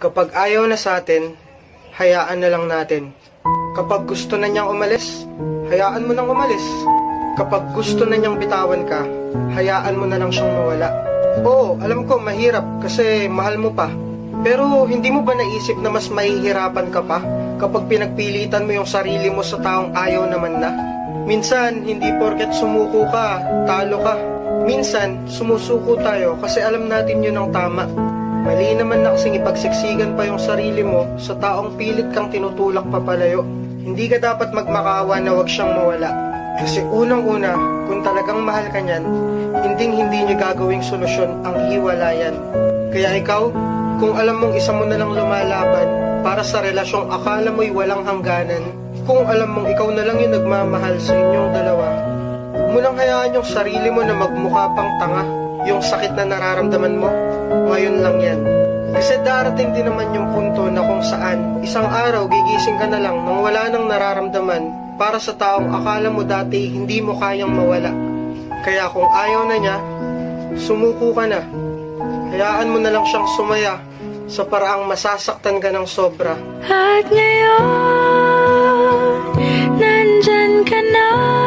Kapag ayaw na sa atin, hayaan na lang natin. Kapag gusto na niyang umalis, hayaan mo nang umalis. Kapag gusto na niyang bitawan ka, hayaan mo na lang siyang mawala. Oo, alam ko mahirap kasi mahal mo pa. Pero hindi mo ba naisip na mas mahihirapan ka pa kapag pinagpilitan mo yung sarili mo sa taong ayaw naman na? Minsan, hindi porket sumuko ka, talo ka. Minsan, sumusuko tayo kasi alam natin yun ang tama. Mali naman na kasing ipagsiksikan pa yung sarili mo sa taong pilit kang tinutulak papalayo. Hindi ka dapat magmakaawa na wag siyang mawala. Kasi unang-una, kung talagang mahal ka niyan, hindi niya gagawing solusyon ang hiwalayan. Kaya ikaw, kung alam mong isa mo na lang lumalaban para sa relasyong akala mo'y walang hangganan, kung alam mong ikaw na lang yung nagmamahal sa inyong dalawa, huwag mo nang hayaan yung sarili mo na magmukha pang tanga. Yung sakit na nararamdaman mo, ngayon lang yan. Kasi darating din naman yung punto na kung saan isang araw gigising ka na lang nang wala nang nararamdaman para sa taong akala mo dati hindi mo kayang mawala. Kaya kung ayaw na niya, sumuko ka na. Hayaan mo na lang siyang sumaya sa paraang masasaktan ka ng sobra. At ngayon, nandyan ka na.